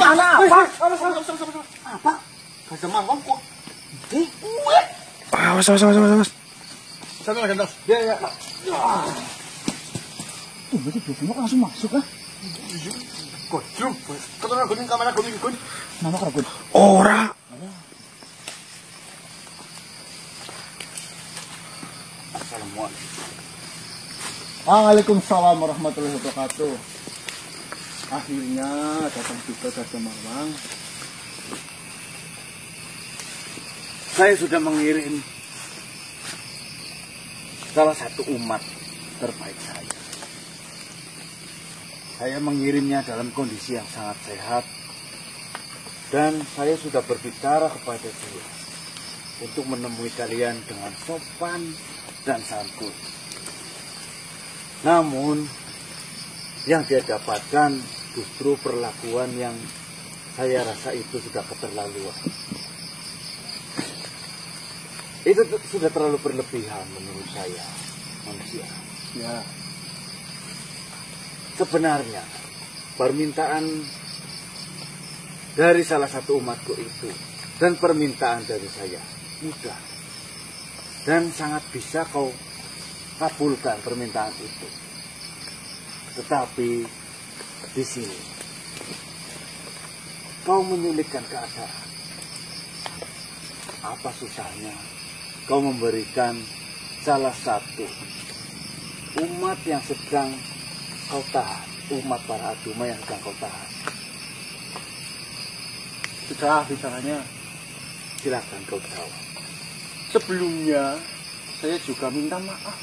Apa? Apa? Gajah mawang kok. Awas. Sampai lagi, Mas. Ya. Berarti biasanya langsung masuk kan? Kodrum. Ketemu kuning kamera kuning. Nama keragun. Ora. Assalamualaikum. Waalaikumsalam warahmatullahi wabarakatuh. Akhirnya datang juga Gajah Mawang. Saya sudah mengirim salah satu umat terbaik saya. Saya mengirimnya dalam kondisi yang sangat sehat. Dan saya sudah berbicara kepada dia untuk menemui kalian dengan sopan dan santun. Namun, yang dia dapatkan justru perlakuan yang saya rasa itu sudah keterlaluan. Itu sudah terlalu berlebihan menurut saya, manusia. Ya. Sebenarnya, permintaan dari salah satu umatku itu dan permintaan dari saya mudah. Dan sangat bisa kau kabulkan permintaan itu. Tetapi di sini kau menyulitkan keadaan. Apa susahnya kau memberikan salah satu umat yang sedang kau tahan, umat para aduma yang sedang kau tahan. Sudah bicaranya. Silakan kau jawab. Sebelumnya saya juga minta maaf.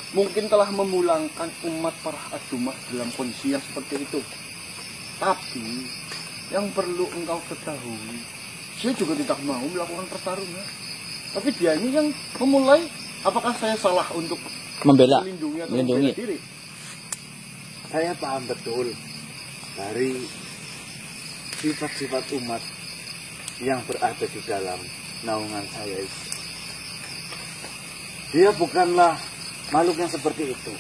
Mungkin telah memulangkan umat para aduma dalam kondisi yang seperti itu. Tapi yang perlu engkau ketahui, saya juga tidak mau melakukan pertarungan. Tapi dia ini yang memulai. Apakah saya salah untuk melindungi atau membela diri? Saya paham betul dari sifat-sifat umat yang berada di dalam naungan saya itu. Dia bukanlah makhluk yang seperti itu.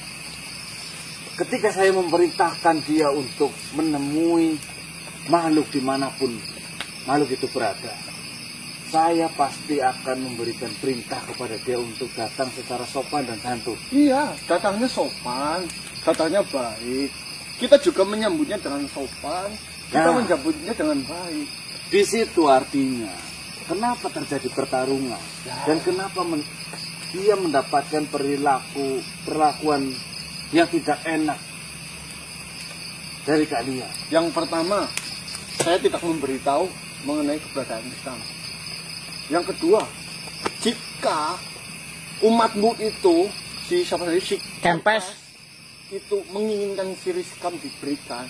Ketika saya memerintahkan dia untuk menemui makhluk dimanapun makhluk itu berada, saya pasti akan memberikan perintah kepada dia untuk datang secara sopan dan santun. Iya, datangnya sopan, datangnya baik. Kita juga menyambutnya dengan sopan, kita menyambutnya dengan baik. Di situ artinya, kenapa terjadi pertarungan dan kenapa dia mendapatkan perlakuan yang tidak enak dari kalian. Yang pertama, saya tidak memberitahu mengenai keberadaan Islam. Yang kedua, jika umatmu itu si Kempes itu menginginkan si Rizkam diberikan,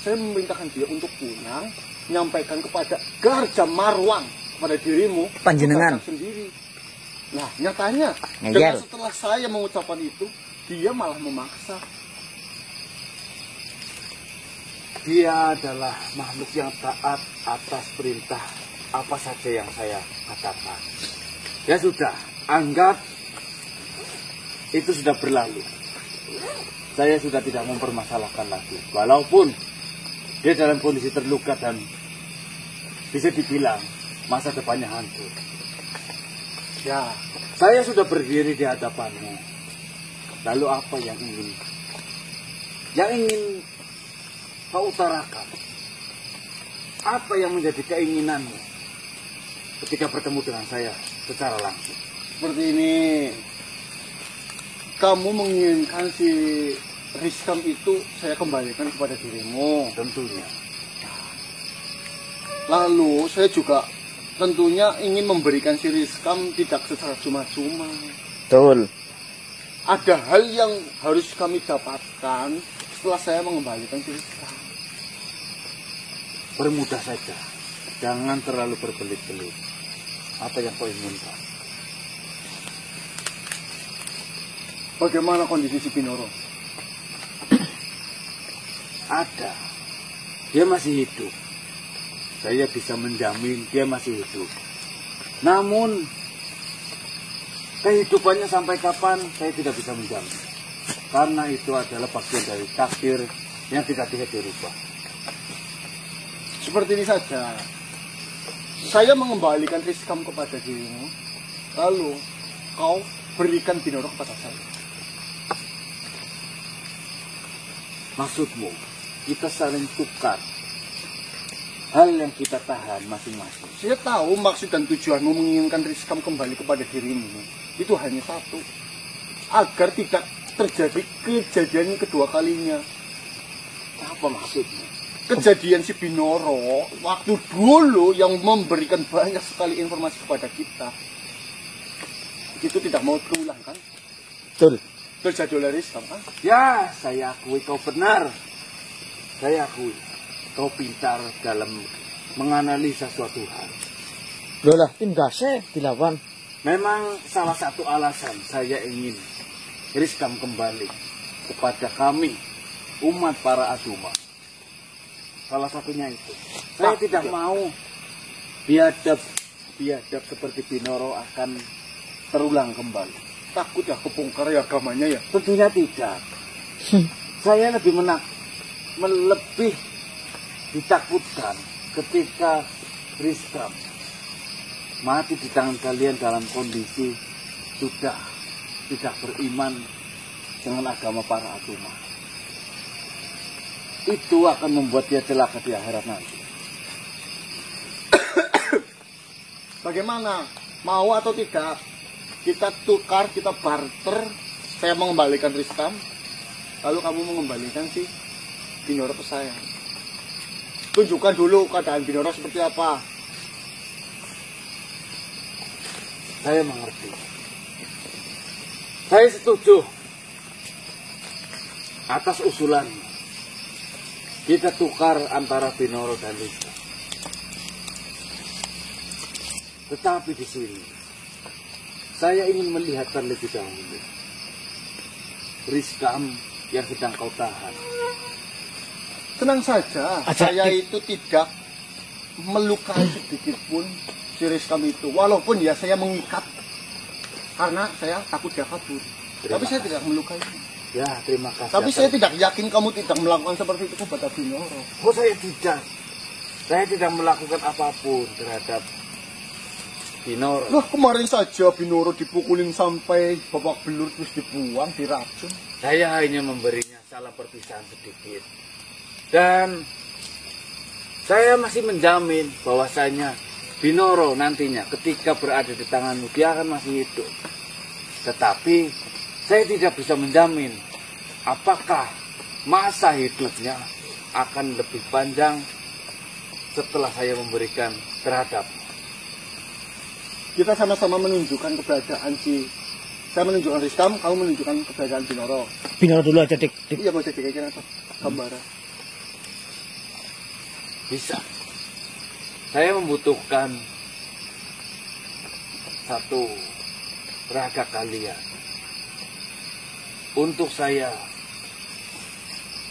saya memerintahkan dia untuk pulang, menyampaikan kepada Gajah Mawang, kepada dirimu panjenengan sendiri. Nah, nyatanya dengan setelah saya mengucapkan itu, dia malah memaksa. Dia adalah makhluk yang taat atas perintah apa saja yang saya katakan. Ya sudah, anggap itu sudah berlalu. Saya sudah tidak mempermasalahkan lagi. Walaupun dia dalam kondisi terluka dan bisa dibilang masa depannya hancur. Ya, saya sudah berdiri di hadapanmu. Lalu apa yang ingin kau utarakan? Apa yang menjadi keinginanmu ketika bertemu dengan saya secara langsung? Seperti ini, kamu menginginkan si Rizkam itu saya kembalikan kepada dirimu. Tentunya. Lalu saya juga tentunya ingin memberikan si Rizkam tidak secara cuma-cuma. betul. Ada hal yang harus kami dapatkan setelah saya mengembalikan si Rizkam. Bermudah saja. Jangan terlalu berbelit-belit. Apa yang kau inginkan? Bagaimana kondisi si Binoro? Ada. Dia masih hidup. Saya bisa menjamin dia masih hidup. Namun, kehidupannya sampai kapan saya tidak bisa menjamin. Karena itu adalah bagian dari takdir yang tidak bisa dirubah. Seperti ini saja. Saya mengembalikan Rizkam kepada dirimu, lalu kau berikan Binoro kepada saya. Maksudmu, kita saling tukar hal yang kita tahan masing-masing. Saya tahu maksud dan tujuanmu menginginkan Rizkam kembali kepada dirimu. Itu hanya satu. Agar tidak terjadi kejadian kedua kalinya. Apa maksudmu? Kejadian si Binoro waktu dulu yang memberikan banyak sekali informasi kepada kita. Itu tidak mau terulang kan? Betul. Terjadi oleh Rizkam kan? Ya, saya akui kau benar. Saya akui kau pintar dalam menganalisa suatu hal. Loh lah, tim gase dilawan. Memang salah satu alasan saya ingin Rizkam kembali kepada kami, umat para Aduma. Salah satunya itu. Saya tidak mau biadab seperti Binoro akan terulang kembali. Takut ya kebongkar ya agamanya ya? Tentunya tidak. Saya lebih lebih ditakutkan ketika Rizkam mati di tangan kalian dalam kondisi sudah tidak beriman dengan agama para Aduma. Itu akan membuat dia celaka di akhirat nanti. Bagaimana? Mau atau tidak? Kita tukar, kita barter. Saya mengembalikan Rizkam, lalu kamu mengembalikan si Binoro ke saya. Tunjukkan dulu keadaan Binoro seperti apa. Saya mengerti. Saya setuju atas usulan kita tukar antara Binoro dan Rizkam. Tetapi di sini saya ingin melihat terlebih dahulu Rizkam yang sedang kau tahan. Tenang saja, saya itu tidak melukai sedikit pun si Rizkam itu. Walaupun ya saya mengikat karena saya takut dia kabur. Tapi saya tidak melukai. Ya, terima kasih. Tapi saya tidak yakin kamu tidak melakukan seperti itu kepada Binoro. Oh, saya tidak. Saya tidak melakukan apapun terhadap Binoro. Wah, kemarin saja Binoro dipukulin sampai babak belur terus dibuang, diracun. Saya hanya memberinya salam perpisahan sedikit. Dan saya masih menjamin bahwasanya Binoro nantinya ketika berada di tanganmu dia akan masih hidup. Tetapi saya tidak bisa menjamin apakah masa hidupnya akan lebih panjang setelah saya memberikan terhadap. Kita sama-sama menunjukkan keberadaan si. Saya menunjukkan Rizkam, kamu menunjukkan keberadaan Binoro. Binoro dulu aja, Dik. Iya, mau jadi kayak apa? Gambaran. Bisa. Saya membutuhkan satu raga kalian untuk saya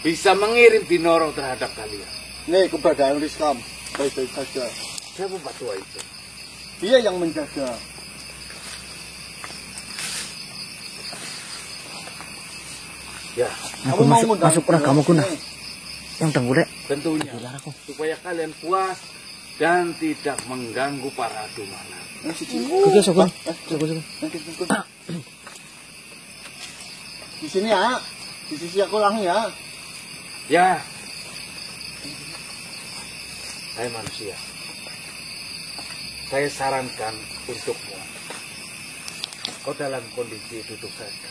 bisa mengirim Binoro terhadap kalian. Nih, keberadaan Rizkam. Baik-baik saja. Siapa Pak Tua itu? Dia yang menjaga. Ya, Aku masuk ragamu guna. Yang tenggulek. tentunya supaya kalian puas dan tidak mengganggu para Adumana. Oke, Sokun. Di sini ya. Di sisi aku lang ya. Ya, saya manusia. Saya sarankan untukmu, kau dalam kondisi duduk saja.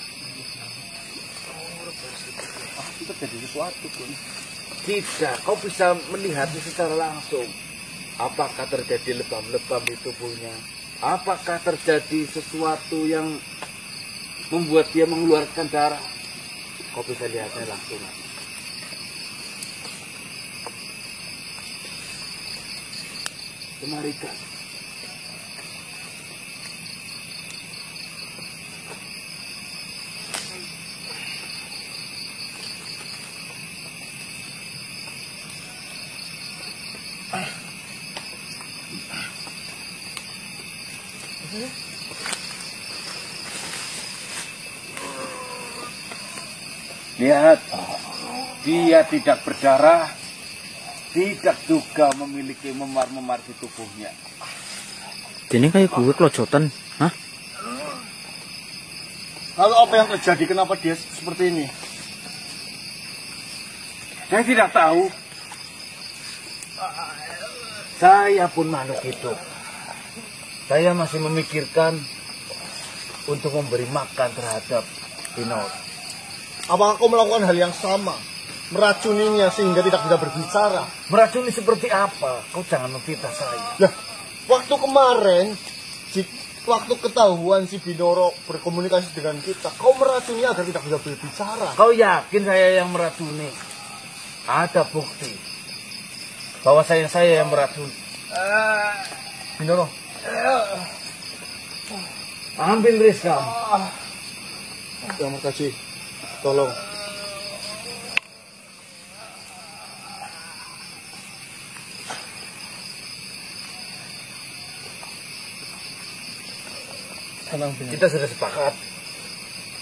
Itu terjadi sesuatu pun. Tidak, kau bisa melihatnya secara langsung. Apakah terjadi lebam-lebam di tubuhnya? Apakah terjadi sesuatu yang membuat dia mengeluarkan darah? Kau bisa lihatnya langsung. Kemarikan. Lihat, dia tidak berdarah, tidak juga memiliki memar-memar di tubuhnya. Ini kayak gue kelojotan. Hah? Lalu apa yang terjadi? Kenapa dia seperti ini? Saya tidak tahu. Saya pun makhluk hidup. Saya masih memikirkan untuk memberi makan terhadap Binor. Apakah kau melakukan hal yang sama? Meracuninya sehingga tidak bisa berbicara? Meracuni seperti apa? Kau jangan memfitnah saya. Lah, waktu kemarin, waktu ketahuan si Binoro berkomunikasi dengan kita, kau meracuni agar tidak bisa berbicara. Kau yakin saya yang meracuni? Ada bukti bahwa saya yang meracuni. Binoro, Ambil Rizka. terima kasih. Tolong. Tenang, Binoro. Kita sudah sepakat.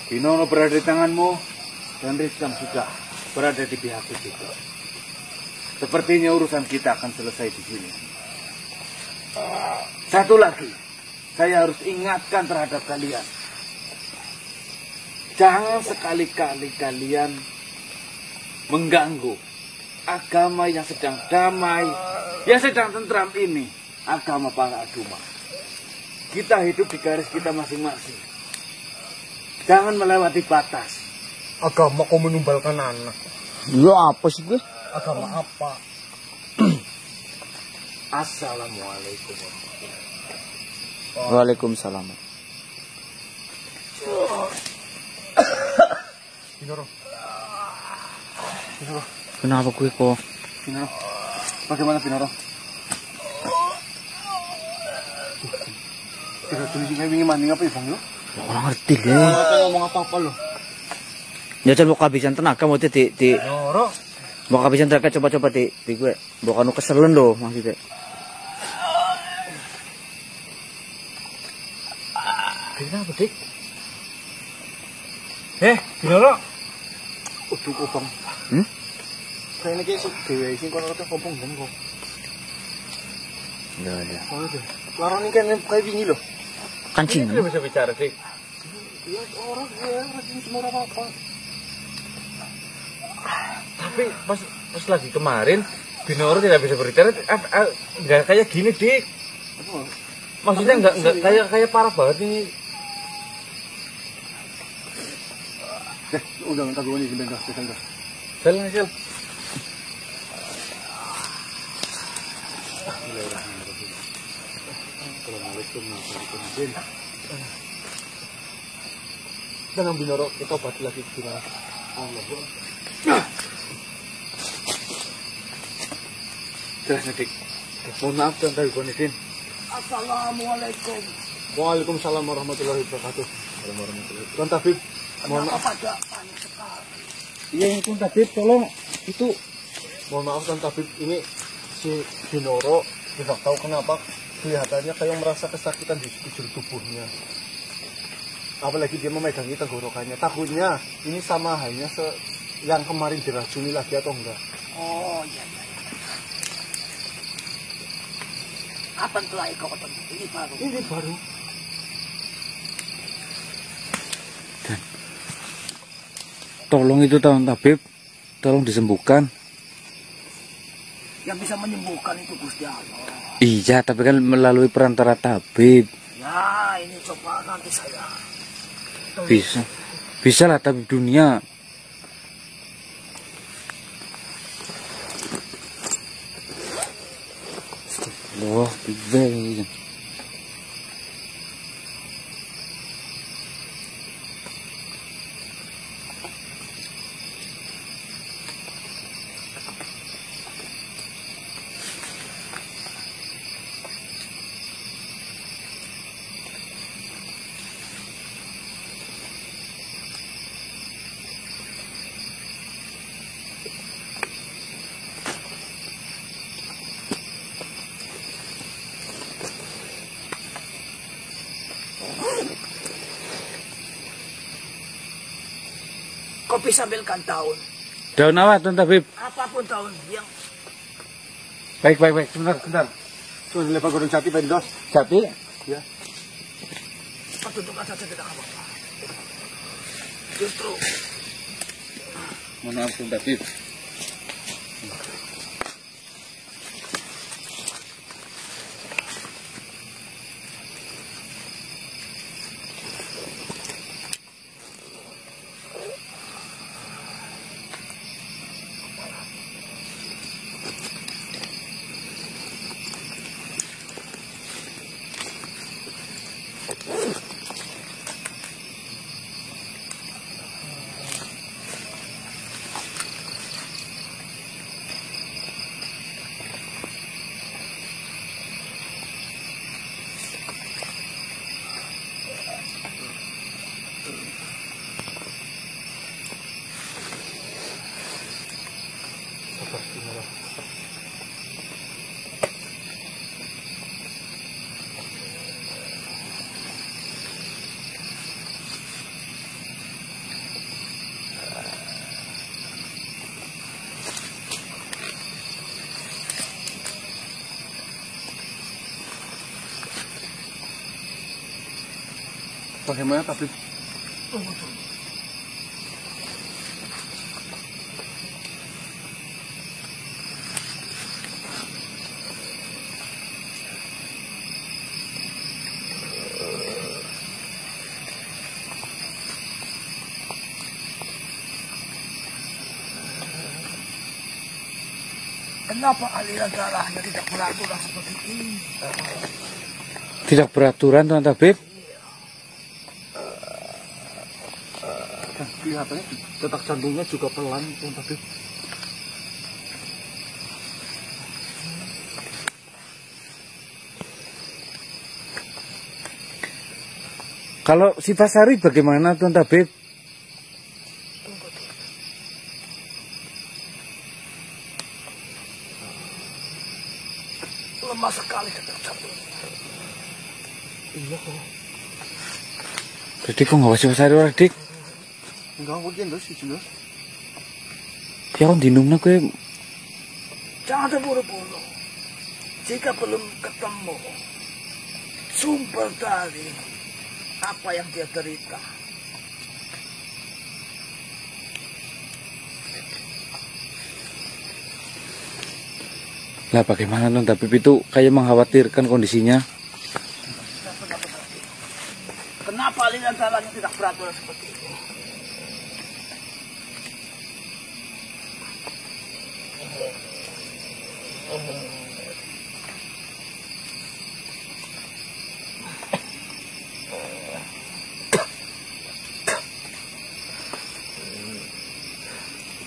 Binono berada di tanganmu dan Rizkam juga berada di pihakku juga. Sepertinya urusan kita akan selesai di sini. Satu lagi, saya harus ingatkan terhadap kalian. Jangan sekali-kali kalian mengganggu agama yang sedang damai, yang sedang tentram ini, agama para Aduma. Kita hidup di garis kita masing-masing. Jangan melewati batas. Agama kau menumbalkan anak. Ya apa sih gue? Agama apa? Assalamualaikum. Waalaikumsalam. Binoro. Binoro. Kenapa gue kok? Binoro. Bagaimana Binoro? Tidak tulis kayak ingin mandi apa ya Bang? Orang ngerti deh. Kita ngomong apa-apa loh. Ya coba kehabisan tenaga mau di Binoro. mau kehabisan tenaga coba di gue. Bukan lu keselen loh maksudnya. Kenapa dik? Binoro. Udah kok Bang. Kayaknya kayak dewe sih kalau kita kompong kok. Ya ya. Oh deh. Larang ini kan kayak gini loh. Kancing. Kita bisa bicara sih. Ya orang ya rajin semua apa. Tapi pas lagi kemarin Binoro tidak bisa berbicara. Nggak kayak gini dik. Maksudnya nggak kayak parah banget nih. Udah minta gue nih bentar. Jalan Sil. Tenang Binoro, kita obati lagi gimana? Allah. Jelas dik. Mohon maaf Tuan Tabi Konidin. Assalamualaikum. Waalaikumsalam warahmatullahi wabarakatuh. Tuan Tabib, mohon maaf. Iya Tuan Tabib, tolong itu. Mohon maaf Tuan Tabib, ini si Binoro tidak tahu kenapa kelihatannya kayak merasa kesakitan di sekujur tubuhnya. Apalagi dia memegangi tenggorokannya. Takutnya ini sama halnya yang kemarin diracuni lagi atau enggak. Oh iya. Apa telah kau ketemu? Ini baru. Tolong itu Tuan Tabib, tolong disembuhkan. Yang bisa menyembuhkan itu Gusti Allah. Iya, tapi kan melalui perantara tabib. Ya, ini coba nanti saya. Bisa lah tabib dunia. Wah, bibel. Kau bisa ambilkan daun. Daun apa Tuan Tabib? Apapun daun yang Baik. Sebentar. Tuh, lebar gunung jati, Pak Dos. Jati? Ya. Pertunjukan saja tidak apa-apa. Justru Mana Tun Tabib? Bagaimana Tabib? tunggu. Kenapa aliran darahnya tidak beraturan seperti ini? Tidak beraturan Tuan Tabib? Dan kelihatannya detak jantungnya juga pelan, Tun Tabib. Kalau Sifasari bagaimana Tuan Tabib? Lemah sekali detak jantungnya. Iya kok. Jadi kok nggak Sifasari ora dik? Enggak mungkin Dos, jelas. Ya kan dinumna kowe Jangan terburu-buru. Jika belum ketemu sumber dari apa yang dia derita, lah bagaimana Tuan Tabib itu kayak mengkhawatirkan kondisinya. kenapa aliran darahnya tidak beraturan seperti itu?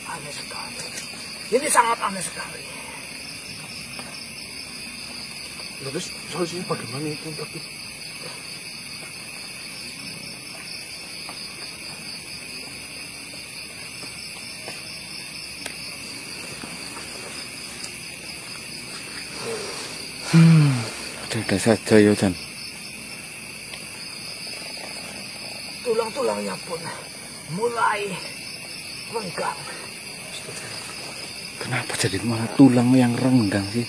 Aneh sekali. Ini sangat aneh sekali. Terus solusinya bagaimana itu, Tun Tabib? Ada saja ya Jan. Tulang-tulangnya pun mulai renggang. Kenapa jadi malah tulang yang renggang sih?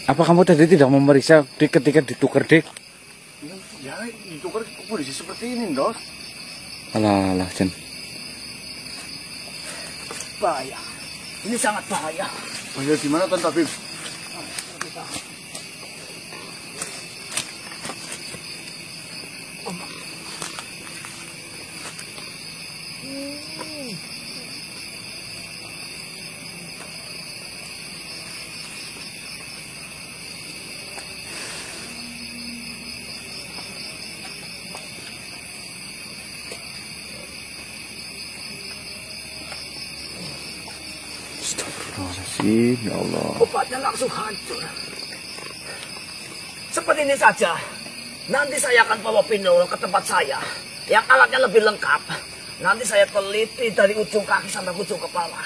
Apa kamu tadi tidak memeriksa Dik ketika ditukar Dik? Ya, itu kan kondisi seperti ini, Dos. Alah Jan. Bahaya. Ini sangat bahaya. Bahaya gimana, Tuan Tabib? Astagfirullahaladzim, ya Allah. Obatnya langsung hancur. Seperti ini saja. Nanti saya akan bawa Pinolo ke tempat saya. Yang alatnya lebih lengkap. Nanti saya teliti dari ujung kaki sampai ujung kepala.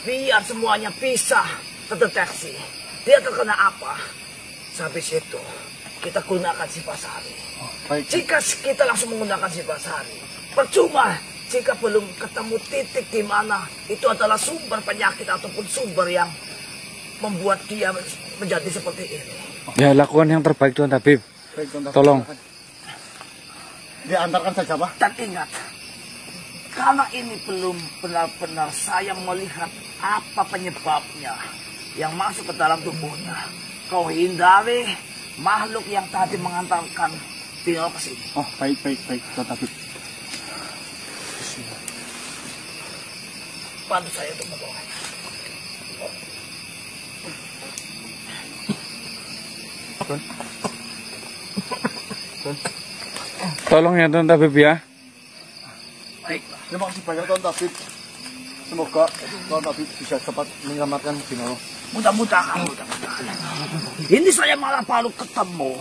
Biar semuanya bisa terdeteksi. Dia terkena apa. Habis itu, kita gunakan Sifasari. Baik. Jika kita langsung menggunakan Sifasari, percuma jika belum ketemu titik di mana itu adalah sumber penyakit ataupun sumber yang membuat dia menjadi seperti ini. Ya, lakukan yang terbaik Tuan Tabib. Baik, Tuan Tabib, Tolong. silakan. Diantarkan saja, Pak. Dan ingat, karena ini belum benar-benar saya melihat apa penyebabnya yang masuk ke dalam tubuhnya, kau hindari makhluk yang tadi mengantarkan Pinoro ke sini. Oh, baik, Tuan Tabib. Bantu saya untuk membawa. Tolong ya Tuan Tabib ya. Baiklah. Terima kasih banyak, Tuan Tabib. Semoga Tuan Tabib bisa cepat menyelamatkan Pinoro. Mudah-mudahan. Ini saya malah baru ketemu.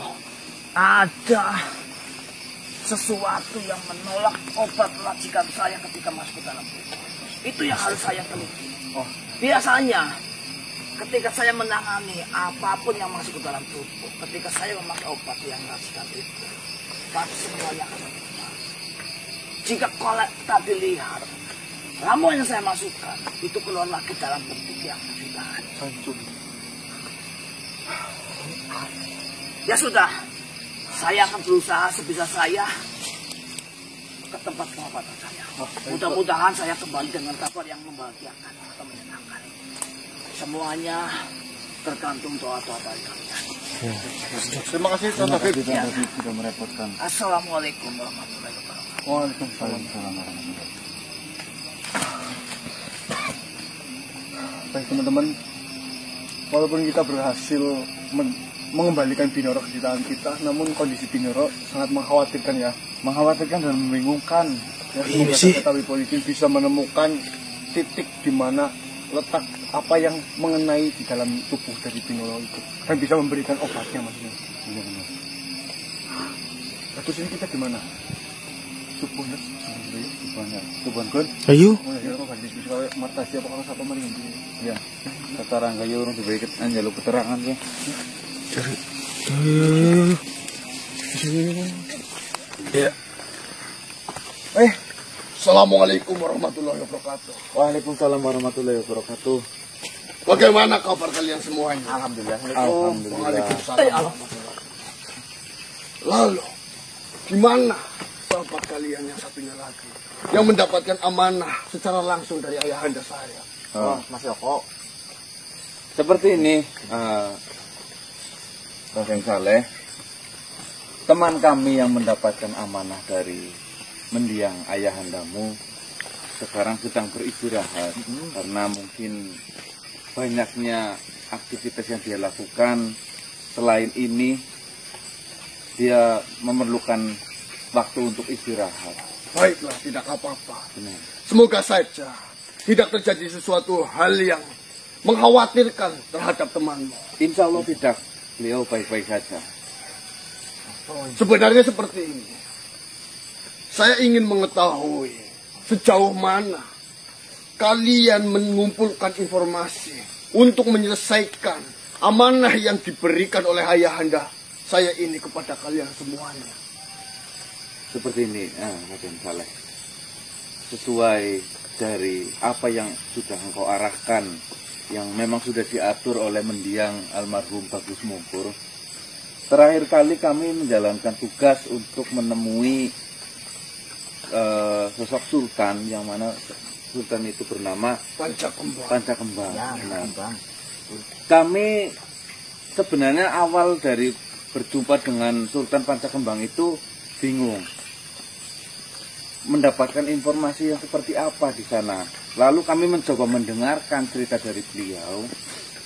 Ada sesuatu yang menolak obat racikan saya ketika masuk ke dalam tubuh. Itu yang harus saya teliti. Oh. Biasanya ketika saya menangani apapun yang masuk ke dalam tubuh, ketika saya memakai obat yang racikan itu, pasti semuanya akan berubah. Jika kolek tadi lihat, ramuan yang saya masukkan itu keluar lagi dalam bentuk yang sudah hancur. Ya sudah, saya akan berusaha sebisa saya ke tempat pengobatan saya. Mudah-mudahan saya kembali dengan kabar yang membahagiakan atau menyenangkan. Semuanya tergantung doa-doa dari kalian. Terima kasih, Tuan Tabib. Tidak merepotkan. Assalamualaikum warahmatullahi wabarakatuh. Waalaikumsalam. Baik, teman-teman. Walaupun kita berhasil mengembalikan Pinoro ke ciptaan kita, namun kondisi Pinoro sangat mengkhawatirkan ya. Mengkhawatirkan dan membingungkan. Ya, semoga ketahui polisi bisa menemukan titik di mana letak apa yang mengenai di dalam tubuh dari Pinoro itu dan bisa memberikan obatnya, maksudnya. Benar-benar. Terus ini kita di mana? Tubuhnya, Tubuhan kun. ayo. Oh ya, kok ganti bisa marta siapa kalau satu mari ngendi. Ya. Sekarang kayu orang diberi jalur keterangan ya. Ya. Assalamualaikum warahmatullahi wabarakatuh. Waalaikumsalam warahmatullahi wabarakatuh. Bagaimana kabar kalian semuanya? Alhamdulillah. Waalaikumsalam. Lalu, gimana sahabat kalian yang satunya lagi yang mendapatkan amanah secara langsung dari ayahanda saya? Mas Yoko. Seperti ini, Raden Saleh, teman kami yang mendapatkan amanah dari mendiang ayahandamu sekarang sedang beristirahat karena mungkin banyaknya aktivitas yang dia lakukan. Selain ini, dia memerlukan waktu untuk istirahat. Baiklah, tidak apa-apa. Benar. Semoga saja tidak terjadi sesuatu hal yang mengkhawatirkan terhadap temanmu. Insya Allah tidak. Beliau baik-baik saja. Sebenarnya seperti ini. Saya ingin mengetahui sejauh mana kalian mengumpulkan informasi untuk menyelesaikan amanah yang diberikan oleh ayahanda saya ini kepada kalian semuanya. Seperti ini, Raden Saleh. Sesuai dari apa yang sudah engkau arahkan, yang memang sudah diatur oleh mendiang almarhum Bagus Mungkur. Terakhir kali kami menjalankan tugas untuk menemui sosok sultan, yang mana sultan itu bernama Pancakembang. Nah, kami sebenarnya awal dari berjumpa dengan Sultan Pancakembang itu bingung mendapatkan informasi yang seperti apa di sana. Lalu kami mencoba mendengarkan cerita dari beliau.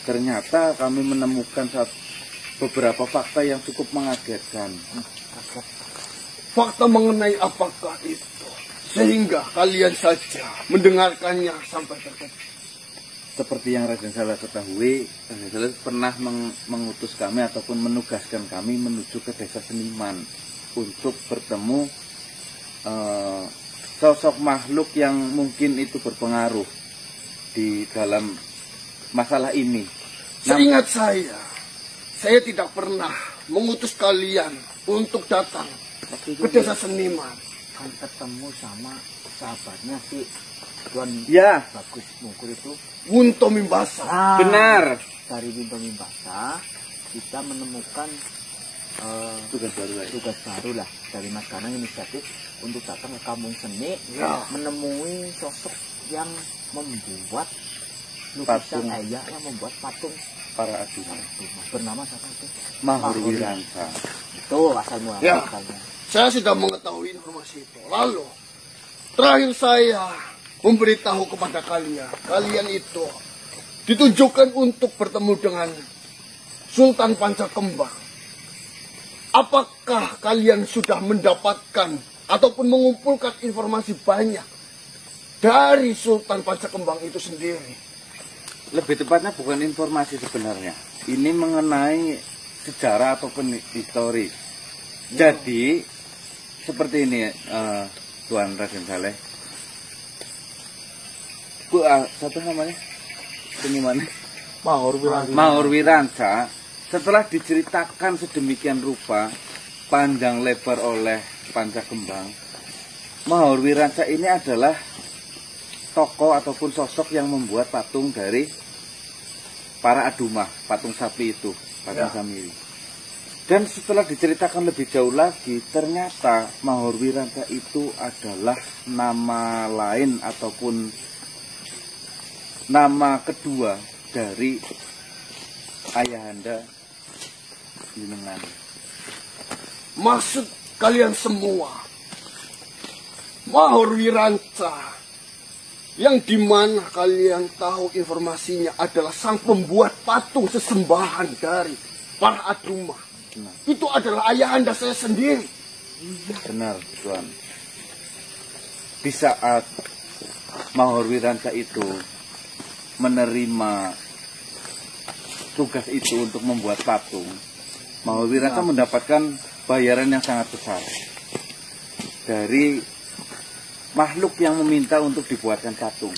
Ternyata kami menemukan beberapa fakta yang cukup mengagetkan. Fakta mengenai apakah itu? Sehingga kalian saja mendengarkannya sampai terkejut. Seperti yang Raden Saleh ketahui, Raden Saleh pernah mengutus kami ataupun menugaskan kami menuju ke desa Seniman untuk bertemu sosok makhluk yang mungkin itu berpengaruh di dalam masalah ini. Seingat saya tidak pernah mengutus kalian untuk datang ke desa Seniman. akan ketemu sama sahabatnya si Tuan Ya, Bagus Mungkur itu. Wunto Mimbasa. benar. Dari Winto Mimbasa kita menemukan Tugas baru lagi. tugas baru lah dari Mas Kanang inisiatif untuk datang ke kampung seni, Ya. menemui sosok yang membuat Patung. lukisan yang membuat patung Para Aduma. bernama siapa itu? Mahur Wiransa. Itu asal Ya. muasalnya. Saya sudah mengetahui informasi itu. Lalu, terakhir saya memberitahu kepada kalian itu ditujukan untuk bertemu dengan Sultan Pancakembang. Apakah kalian sudah mendapatkan ataupun mengumpulkan informasi banyak dari Sultan Pancakembang itu sendiri? Lebih tepatnya bukan informasi sebenarnya. Ini mengenai sejarah ataupun histori. Jadi, seperti ini, Tuan Raden Saleh. Satu namanya? Seniman. Mahur Wiransa. Setelah diceritakan sedemikian rupa, panjang lebar oleh Pancakembang, Mahur Wiransa ini adalah tokoh ataupun sosok yang membuat patung dari para Aduma, patung sapi itu, patung Samiri. Dan setelah diceritakan lebih jauh lagi, ternyata Mahur Wiransa itu adalah nama lain ataupun nama kedua dari ayahanda jenengan. Maksud kalian semua, Mahur Wiransa, yang dimana kalian tahu informasinya adalah sang pembuat patung sesembahan dari para Aduma. Nah, Itu adalah ayahanda saya sendiri. benar, Tuan. Di saat Mahur Wiransa itu menerima tugas itu untuk membuat patung, Mahur Wiransa mendapatkan bayaran yang sangat besar dari makhluk yang meminta untuk dibuatkan patung.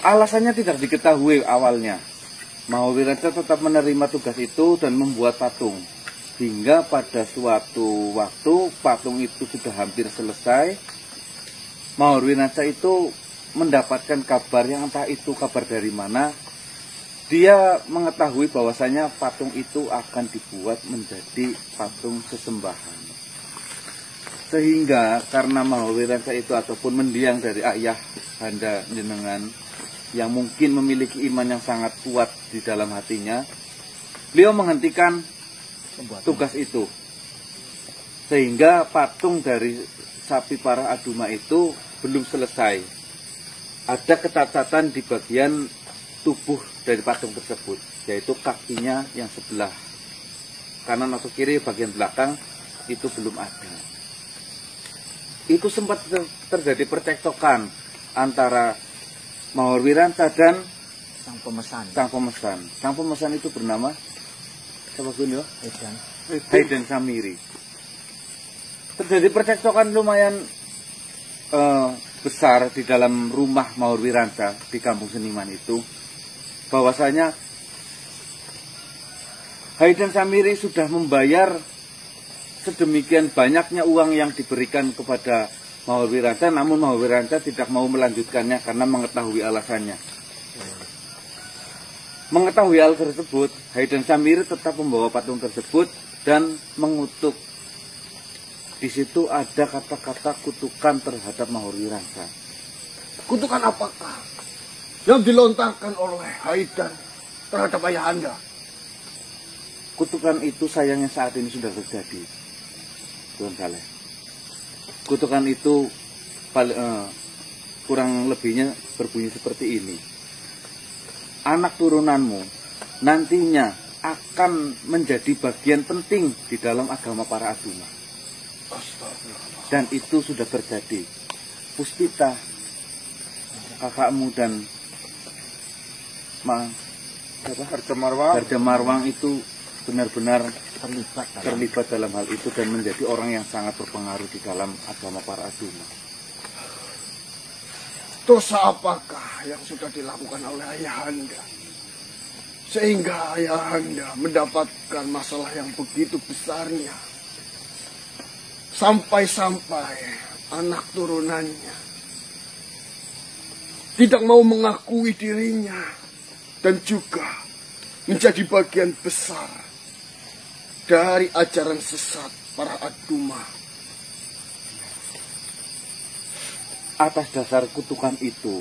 Alasannya tidak diketahui awalnya. Mahur Wiransa tetap menerima tugas itu dan membuat patung. Hingga pada suatu waktu patung itu sudah hampir selesai, Mahur Wiransa itu mendapatkan kabar yang entah itu kabar dari mana. Dia mengetahui bahwasanya patung itu akan dibuat menjadi patung sesembahan. Sehingga karena Mahur Wiransa itu ataupun mendiang dari ayah anda jenengan yang mungkin memiliki iman yang sangat kuat di dalam hatinya, beliau menghentikan tugas itu. Sehingga patung dari sapi para Aduma itu belum selesai. Ada kecacatan di bagian tubuh dari patung tersebut, yaitu kakinya yang sebelah kanan atau kiri bagian belakang itu belum ada. Itu sempat terjadi percekcokan antara Mahur Wiransa dan Sang pemesan. Sang pemesan itu bernama siapa Gunyo? Edan. Hayden Samiri. Terjadi percekcokan lumayan besar di dalam rumah Mahur Wiransa di kampung seniman itu, bahwasanya Hayden Samiri sudah membayar sedemikian banyaknya uang yang diberikan kepada Mahur Wiransa, namun Mahur Wiransa tidak mau melanjutkannya karena mengetahui alasannya. Mengetahui hal tersebut, Hayden Samiri tetap membawa patung tersebut dan mengutuk. Di situ ada kata-kata kutukan terhadap Mahur Wiransa. Kutukan apakah yang dilontarkan oleh Hayden terhadap ayahanda? Kutukan itu sayangnya saat ini sudah terjadi, Tuan Saleh. Kutukan itu kurang lebihnya berbunyi seperti ini. Anak turunanmu nantinya akan menjadi bagian penting di dalam agama para Aduma. Dan itu sudah terjadi. Puspita, kakakmu dan Harja Marwang itu benar-benar terlibat dalam hal itu dan menjadi orang yang sangat berpengaruh di dalam agama para Aduma. Dosa apakah yang sudah dilakukan oleh ayahanda sehingga ayahanda mendapatkan masalah yang begitu besarnya? Sampai-sampai anak turunannya tidak mau mengakui dirinya dan juga menjadi bagian besar dari ajaran sesat para Aduma. Atas dasar kutukan itu,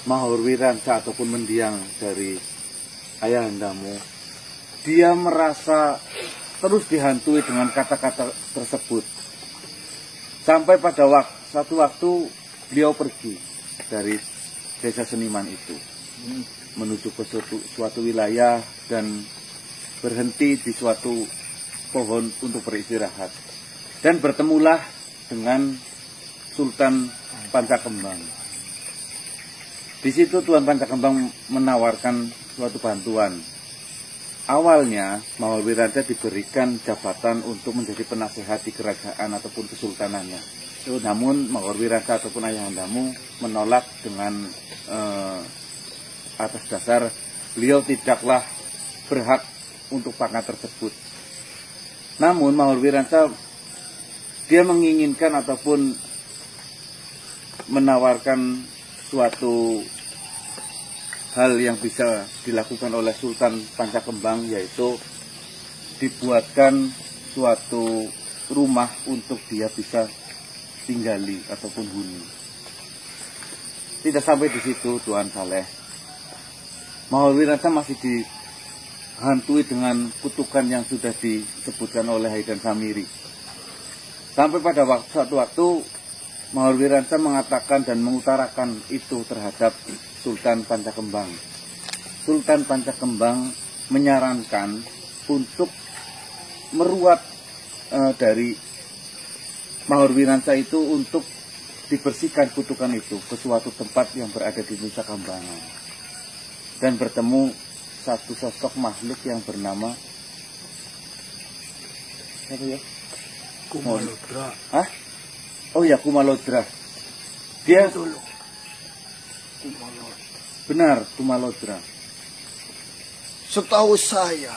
Mahorwiransa ataupun mendiang dari ayahandamu, dia merasa terus dihantui dengan kata-kata tersebut. Sampai pada satu waktu beliau pergi dari desa Seniman itu menuju ke suatu wilayah dan berhenti di suatu pohon untuk beristirahat. Dan bertemulah dengan Sultan Pancakembang. Di situ Tuan Pancakembang menawarkan suatu bantuan. Awalnya Mahorwiransa diberikan jabatan untuk menjadi penasehat di kerajaan ataupun kesultanannya. Namun Mahorwiransa ataupun ayahandamu menolak dengan atas dasar beliau tidaklah berhak untuk pangkat tersebut. Namun Mahorwiransa dia menginginkan ataupun menawarkan suatu hal yang bisa dilakukan oleh Sultan Pancakembang, yaitu dibuatkan suatu rumah untuk dia bisa tinggali ataupun huni. Tidak sampai di situ Tuan Saleh, Mahorwiransa masih dihantui dengan kutukan yang sudah disebutkan oleh Haidan Samiri. Sampai pada suatu waktu Mahorwiransa mengatakan dan mengutarakan itu terhadap Sultan Pancakembang. Sultan Pancakembang menyarankan untuk meruat dari Mahorwiransa itu untuk dibersihkan kutukan itu ke suatu tempat yang berada di Nusa Kambangan. Dan bertemu satu sosok makhluk yang bernama apa ya? Kumalodra. Hah? Oh ya, Kumalodra. Dia Dulu. Kumalodra. benar, Kumalodra. Setahu saya,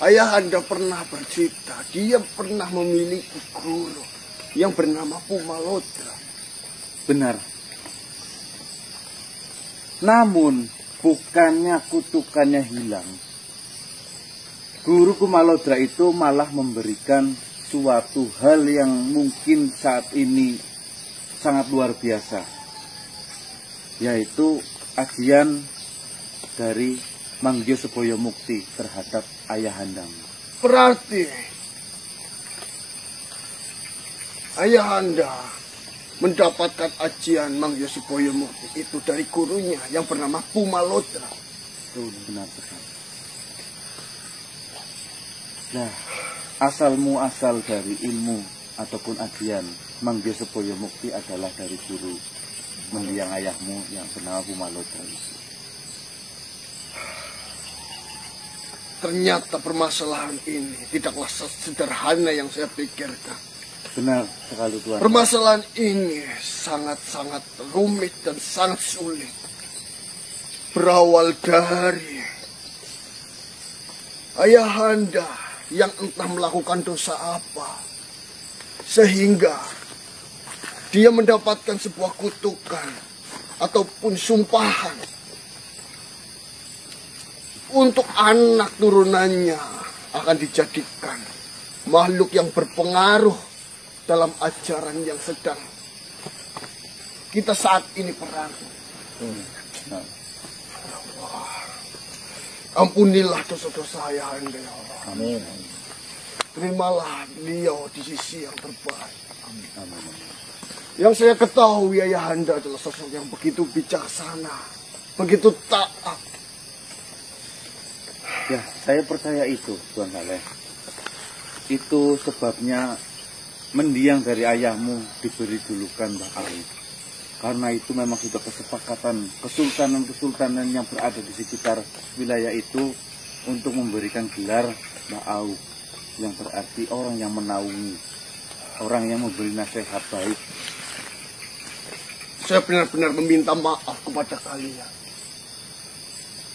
ayahanda pernah bercerita, dia pernah memiliki guru yang bernama Kumalodra. Benar. Namun, bukannya kutukannya hilang. Guru Kumalodra itu malah memberikan suatu hal yang mungkin saat ini sangat luar biasa, yaitu ajian dari Mangyo Seboyo Mukti terhadap ayahandamu. Berarti ayahanda mendapatkan ajian Mangyo Seboyo Mukti itu dari gurunya yang bernama Kumalodra. Itu benar sekali. Nah, asal muasal dari ilmu ataupun ajian Mangyo Seboyo Mukti adalah dari guru mendiang ayahmu yang bernama Kumalodra itu. Ternyata permasalahan ini tidaklah sederhana yang saya pikirkan. Benar sekali Tuan. Permasalahan ini sangat-sangat rumit dan sangat sulit. Berawal dari ayahanda yang entah melakukan dosa apa, sehingga dia mendapatkan sebuah kutukan ataupun sumpahan untuk anak turunannya akan dijadikan makhluk yang berpengaruh dalam ajaran yang sedang kita saat ini perang. Ampunilah dosa-dosa ayahanda ya Allah. Amin. Terimalah beliau di sisi yang terbaik. Amin. Yang saya ketahui ayahanda adalah sosok yang begitu bijaksana, begitu taat. Ya, saya percaya itu Tuan Saleh. Itu sebabnya mendiang dari ayahmu diberi julukan Mbah Awi. Karena itu memang sudah kesepakatan kesultanan-kesultanan yang berada di sekitar wilayah itu untuk memberikan gelar Mbah Awi, yang berarti orang yang menaungi, orang yang memberi nasihat baik. Saya benar-benar meminta maaf kepada kalian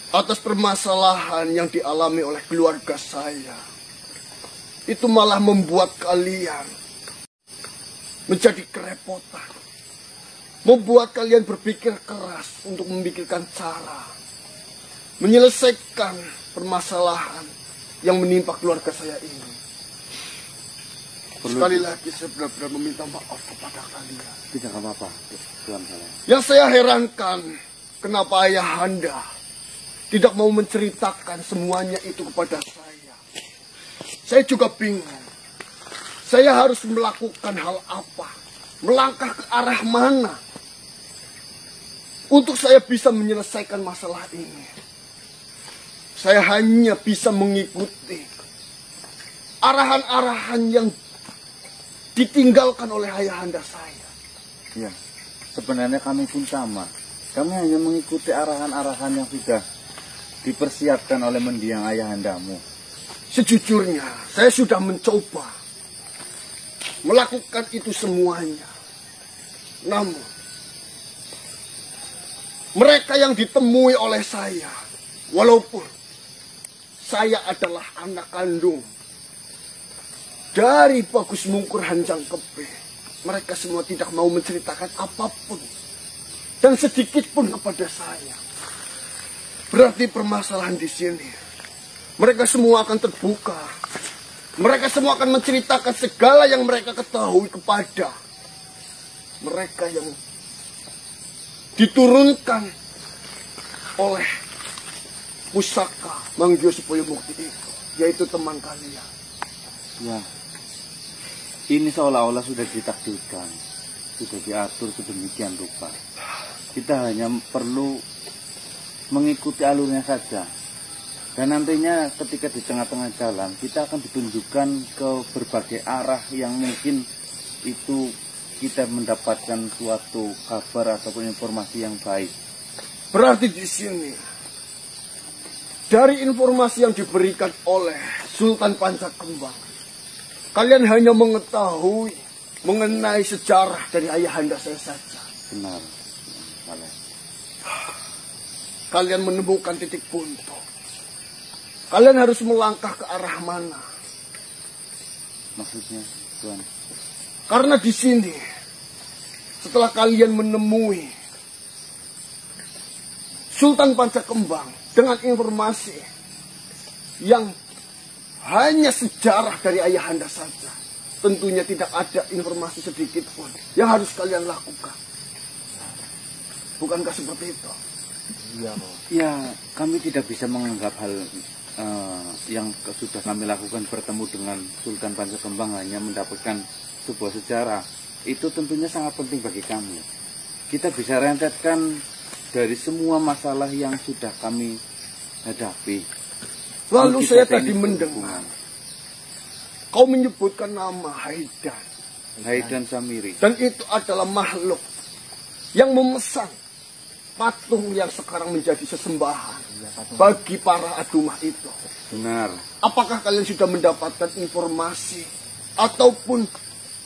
atas permasalahan yang dialami oleh keluarga saya. Itu malah membuat kalian menjadi kerepotan. Membuat kalian berpikir keras untuk memikirkan cara menyelesaikan permasalahan yang menimpa keluarga saya ini. Sekali lagi saya benar-benar meminta maaf kepada kalian. Tidak apa-apa, Tuhan saya. Yang saya herankan, kenapa ayahanda tidak mau menceritakan semuanya itu kepada saya. Saya juga bingung. Saya harus melakukan hal apa? Melangkah ke arah mana? Untuk saya bisa menyelesaikan masalah ini. Saya hanya bisa mengikuti arahan-arahan yang ditinggalkan oleh ayahanda saya. Ya, sebenarnya kami pun sama. Kami hanya mengikuti arahan-arahan yang sudah dipersiapkan oleh mendiang ayahandamu. Sejujurnya, saya sudah mencoba melakukan itu semuanya. Namun, mereka yang ditemui oleh saya, walaupun saya adalah anak kandung dari Bagus Mungkur Hanjang Kebe, mereka semua tidak mau menceritakan apapun dan sedikit pun kepada saya. Berarti permasalahan di sini, mereka semua akan terbuka. Mereka semua akan menceritakan segala yang mereka ketahui kepada mereka yang diturunkan oleh pusaka Manggio Supoyo Mukti itu, yaitu teman kalian. Ya, ini seolah-olah sudah ditakdirkan, sudah diatur sedemikian rupa. Kita hanya perlu mengikuti alurnya saja. Dan nantinya ketika di tengah-tengah jalan, kita akan ditunjukkan ke berbagai arah yang mungkin itu kita mendapatkan suatu kabar ataupun informasi yang baik. Berarti di sini, dari informasi yang diberikan oleh Sultan Pancakembang, kalian hanya mengetahui mengenai sejarah dari ayahanda saya saja. Benar. Kalian menemukan titik buntu. Kalian harus melangkah ke arah mana? Maksudnya, Tuhan? Karena di sini, setelah kalian menemui Sultan Pancakembang dengan informasi yang hanya sejarah dari ayahanda saja, tentunya tidak ada informasi sedikit pun yang harus kalian lakukan. Bukankah seperti itu? Ya, kami tidak bisa menganggap hal yang sudah kami lakukan bertemu dengan Sultan Pancakembang hanya mendapatkan sebuah sejarah. Itu tentunya sangat penting bagi kami. Kita bisa rentetkan dari semua masalah yang sudah kami hadapi. Lalu saya tadi mendengar kau menyebutkan nama Haidan Samiri. Dan itu adalah makhluk yang memesan patung yang sekarang menjadi sesembahan bagi para adumah itu. Benar. Apakah kalian sudah mendapatkan informasi ataupun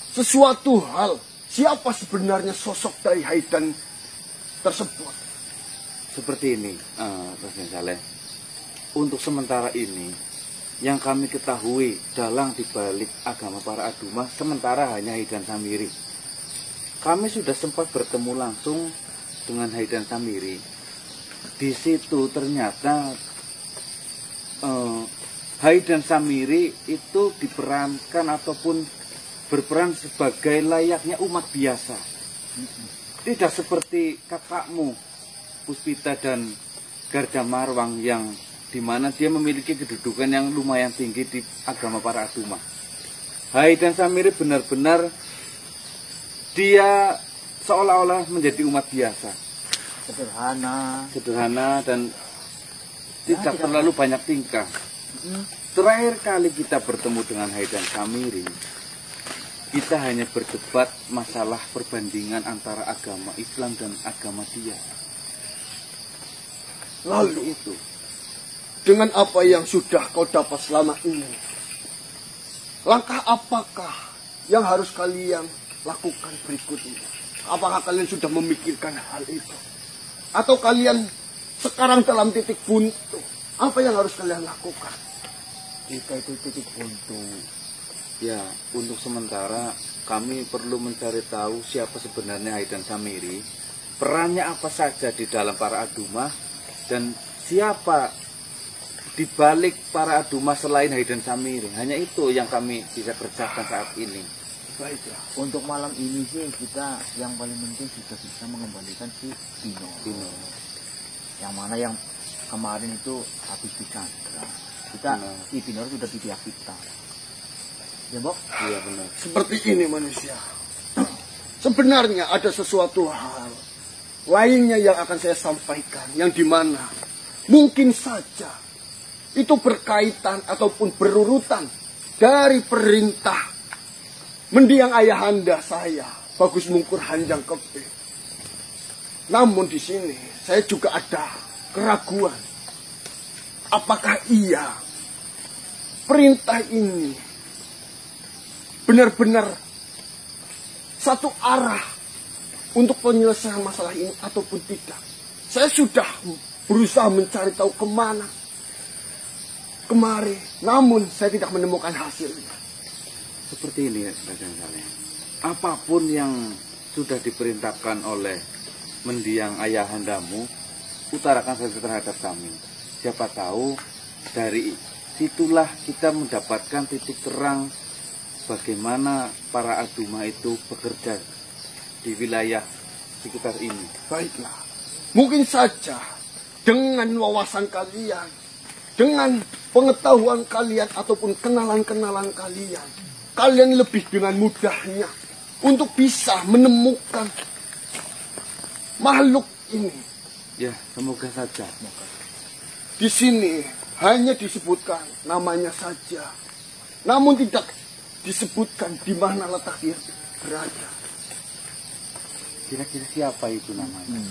sesuatu hal siapa sebenarnya sosok dari Haidan tersebut? Seperti ini, Raden Saleh. Untuk sementara ini, yang kami ketahui dalang dibalik agama para adumah sementara hanya Haidan Samiri. Kami sudah sempat bertemu langsung dengan Haidan Samiri. Di situ ternyata Haidan Samiri itu diperankan ataupun berperan sebagai layaknya umat biasa. Tidak seperti kakakmu Puspita dan Garja Marwang yang dimana dia memiliki kedudukan yang lumayan tinggi di agama para adumah. Haidan Samiri benar-benar dia seolah-olah menjadi umat biasa, sederhana dan tidak terlalu banyak tingkah. Terakhir kali kita bertemu dengan Haidan Samiri, kita hanya berdebat masalah perbandingan antara agama Islam dan agama dia. Lalu itu, dengan apa yang sudah kau dapat selama ini, langkah apakah yang harus kalian lakukan berikutnya? Apakah kalian sudah memikirkan hal itu? Atau kalian sekarang dalam titik buntu? Apa yang harus kalian lakukan? Jika itu titik buntu, Ya, untuk sementara kami perlu mencari tahu siapa sebenarnya Haidan Samiri, perannya apa saja di dalam para Adumah, dan siapa di balik para Adumah selain Haidan Samiri. Hanya itu yang kami bisa kerjakan saat ini. Baiklah, untuk malam ini sih kita yang paling penting sudah bisa mengembalikan si Dino. Yang mana yang kemarin itu habis disandra. Kita si Dino sudah di pihak kita. Ya, Bok? Iya benar. Seperti ini manusia. Sebenarnya ada sesuatu hal lainnya yang akan saya sampaikan, yang dimana mungkin saja itu berkaitan ataupun berurutan dari perintah mendiang ayahanda saya, Bagus Mungkur Hanjang Kebe. Namun di sini saya juga ada keraguan. Apakah iya perintah ini benar-benar satu arah untuk penyelesaian masalah ini ataupun tidak? Saya sudah berusaha mencari tahu kemari, namun saya tidak menemukan hasilnya. Seperti ini, Raden Saleh. Apapun yang sudah diperintahkan oleh mendiang ayahandamu, utarakan saja terhadap kami. Siapa tahu dari situlah kita mendapatkan titik terang bagaimana para Adumah itu bekerja di wilayah sekitar ini. Baiklah, mungkin saja dengan wawasan kalian, dengan pengetahuan kalian ataupun kenalan-kenalan kalian, kalian lebih dengan mudahnya untuk bisa menemukan makhluk ini. Ya, semoga saja. Di sini hanya disebutkan namanya saja, namun tidak disebutkan di mana letak dia berada. Kira-kira siapa itu namanya?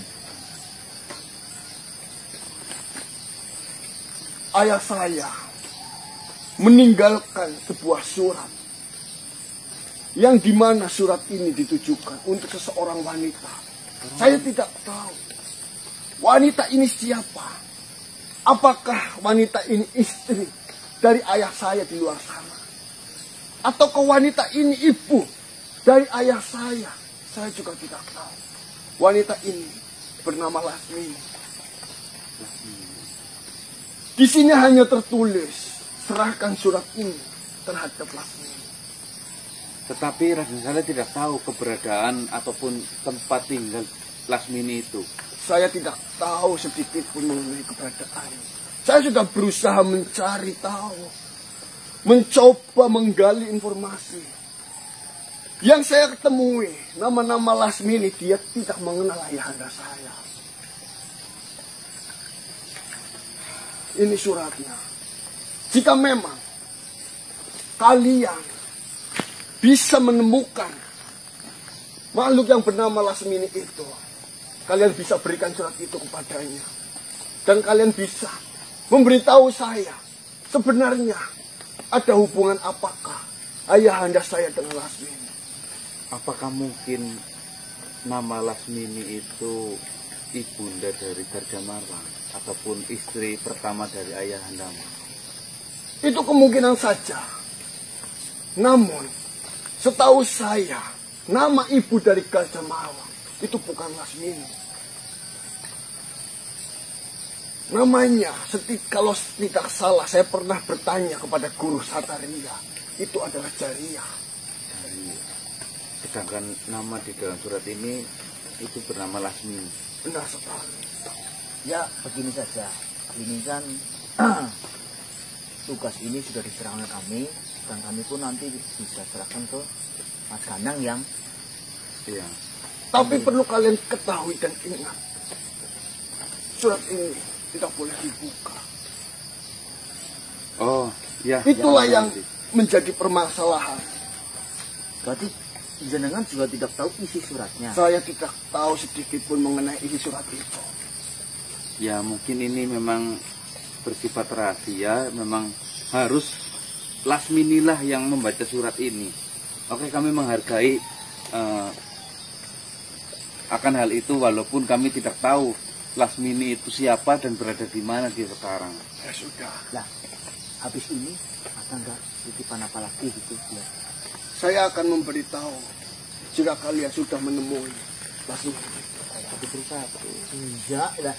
Ayah saya meninggalkan sebuah surat, yang dimana surat ini ditujukan untuk seseorang wanita. Saya tidak tahu wanita ini siapa. Apakah wanita ini istri dari ayah saya di luar sana, ataukah wanita ini ibu dari ayah saya? Saya juga tidak tahu. Wanita ini bernama Lasmini. Di sini hanya tertulis, serahkan surat ini terhadap Lasmini. Tetapi Raden Saleh tidak tahu keberadaan ataupun tempat tinggal Lasmini itu. Saya tidak tahu sedikit pun mengenai keberadaannya. Saya sudah berusaha mencari tahu, mencoba menggali informasi. Yang saya ketemui, nama-nama Lasmini, dia tidak mengenal ayahanda saya. Ini suratnya. Jika memang kalian bisa menemukan makhluk yang bernama Lasmini itu, kalian bisa berikan surat itu kepadanya. Dan kalian bisa memberitahu saya sebenarnya ada hubungan apakah ayahanda saya dengan Lasmini. Apakah mungkin nama Lasmini itu ibunda dari Gardamarwang ataupun istri pertama dari ayahandamu? Itu kemungkinan saja. Namun setahu saya nama ibu dari Gardamarwang itu bukan Lasmini. Namanya, kalau tidak salah, saya pernah bertanya kepada guru Sataria, itu adalah Jaria. Sedangkan nama di dalam surat ini itu bernama Lasmini. Benar sekali. Ya, begini saja. Ini kan tugas ini sudah diserahkan kami, dan kami pun nanti bisa serahkan ke Mas Ganang yang Iya. Tapi perlu kalian ketahui dan ingat, surat ini tidak boleh dibuka. Oh, ya. Itulah ya, yang menjadi permasalahan. berarti jenengan juga tidak tahu isi suratnya. Saya tidak tahu sedikit pun mengenai isi surat itu. Ya, mungkin ini memang bersifat rahasia, memang harus Lasmini lah yang membaca surat ini. Oke, kami menghargai akan hal itu, walaupun kami tidak tahu Lasmini itu siapa dan berada di mana dia sekarang. Ya sudah. Lah, habis ini ada nggak titipan apa lagi gitu? Ya. saya akan memberitahu jika kalian sudah menemui Lasmini. Iya lah.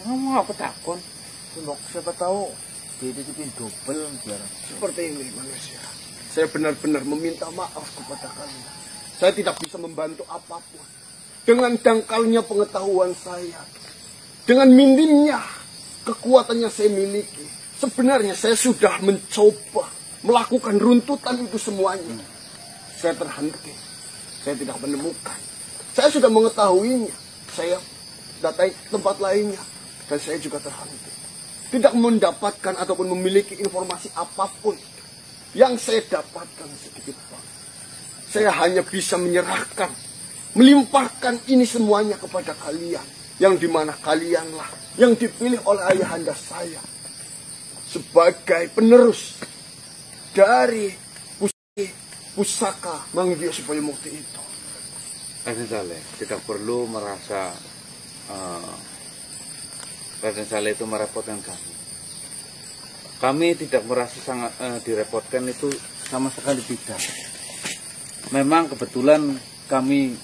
Ngomong apa takon? Siapa tahu dititipin double biar. Seperti ini manusia. Saya benar-benar meminta maaf kepada kalian. Saya tidak bisa membantu apapun. Dengan dangkalnya pengetahuan saya, dengan minimnya kekuatan yang saya miliki, sebenarnya saya sudah mencoba melakukan runtutan itu semuanya. Saya terhenti. Saya tidak menemukan. Saya sudah mengetahuinya. Saya datangi tempat lainnya. Dan saya juga terhenti. Tidak mendapatkan ataupun memiliki informasi apapun yang saya dapatkan sedikit pun. Saya hanya bisa menyerahkan, melimpahkan ini semuanya kepada kalian. Yang dimana kalianlah yang dipilih oleh ayahanda saya sebagai penerus dari pusaka Manggio Supaya Mukti itu. Raden Saleh tidak perlu merasa Raden Saleh itu merepotkan kami. Kami tidak merasa sangat direpotkan, itu sama sekali tidak. Memang kebetulan kami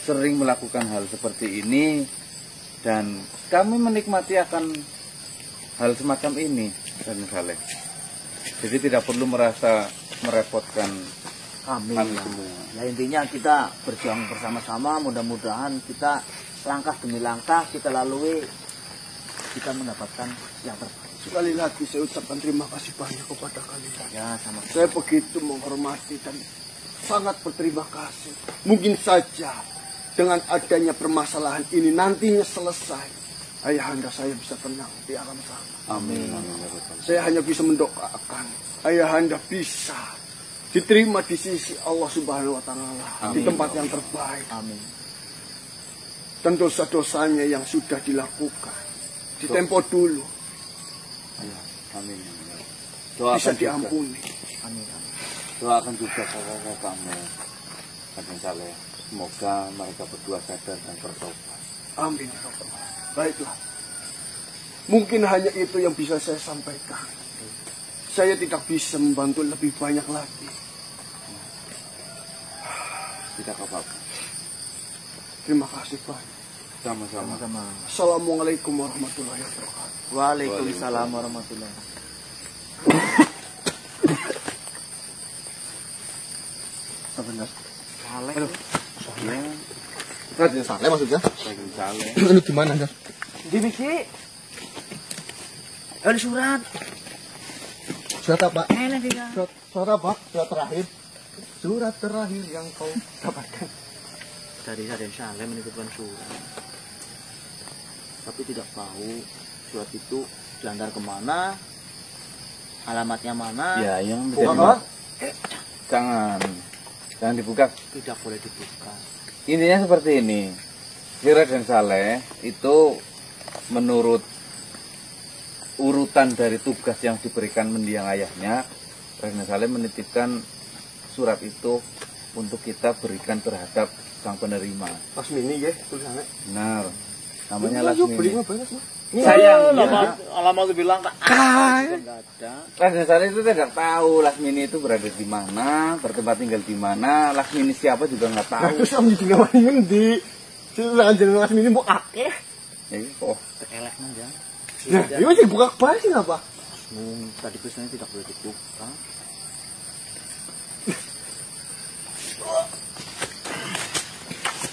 sering melakukan hal seperti ini dan kami menikmati akan hal semacam ini, Raden Saleh. Jadi tidak perlu merasa merepotkan Kami semua. Ya intinya kita berjuang bersama-sama, mudah-mudahan kita langkah demi langkah kita lalui, kita mendapatkan yang terbaik. Sekali lagi saya ucapkan terima kasih banyak kepada kalian. Ya sama. Saya begitu menghormati dan sangat berterima kasih. Mungkin saja dengan adanya permasalahan ini nantinya selesai, ayahanda saya bisa tenang di alam sana. Amin. Saya hanya bisa mendoakan ayahanda bisa diterima di sisi Allah Subhanahu wa Ta'ala di tempat yang terbaik. Amin. Dan dosa-dosanya yang sudah dilakukan di tempo dulu Amin. bisa diampuni. Amin. Doakan juga kakak kamu, Raden Saleh. Semoga mereka berdua sadar dan bertobat. Amin. Baiklah. Mungkin hanya itu yang bisa saya sampaikan. Saya tidak bisa membantu lebih banyak lagi. Tidak apa-apa. Terima kasih Pak. Sama-sama. Sama. Assalamualaikum warahmatullahi wabarakatuh. Waalaikumsalam warahmatullahi. Benar. Saleh. Raden Saleh maksudnya? Raden Saleh. Ini gimana, Gar? Dibisi. Ada surat. Surat apa? Enak juga. Surat apa? Surat terakhir. Surat terakhir yang kau dapatkan. Dari Raden Saleh menitipkan surat. Tapi tidak tahu surat itu diantar kemana, alamatnya mana. Ya, yang Bukan menjadi apa? Jangan dibuka. Tidak boleh dibuka. Intinya seperti ini. Raden Saleh itu menurut urutan dari tugas yang diberikan mendiang ayahnya, Raden Saleh menitipkan surat itu untuk kita berikan terhadap sang penerima. Lasmini ya, tulisannya. Benar. Namanya Beli Lasmini. ngapain Mas? Sayangnya Alamat bilang Kak. Enggak ada. Raden Saleh itu tidak tahu Lasmini itu berada di mana, bertempat tinggal di mana, Lasmini siapa juga nggak tahu. Terus kamu jadi ngapain di silakan jeneng Lasmini mau akeh. Oh, Elek aja. Nah, ini masih buka apa sih apa? Tadi pesannya tidak boleh dibuka.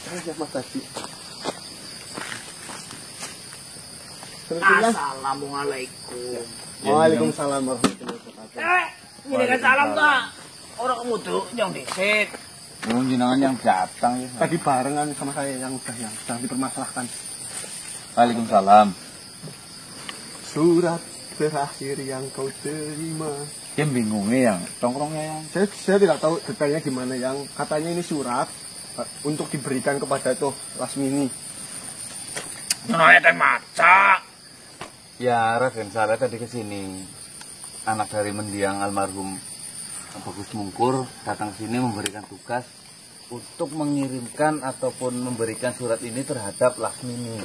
Siapa tadi? Assalamualaikum. Waalaikumsalam warahmatullahi wabarakatuh. Ini kan salam tak? Orang kamu tuh yang disit. jenengan yang datang ya. Tadi barengan sama saya yang sedang dipermasalahkan. Waalaikumsalam. Surat terakhir yang kau terima. Yang bingungnya yang tongkrongnya yang. Saya tidak tahu detailnya gimana, yang katanya ini surat untuk diberikan kepada itu Lasmini. Naya teh maca. Ya, Raden Saleh tadi ke sini. Anak dari mendiang almarhum Bagus Mungkur datang sini memberikan tugas untuk mengirimkan ataupun memberikan surat ini terhadap Lasmini.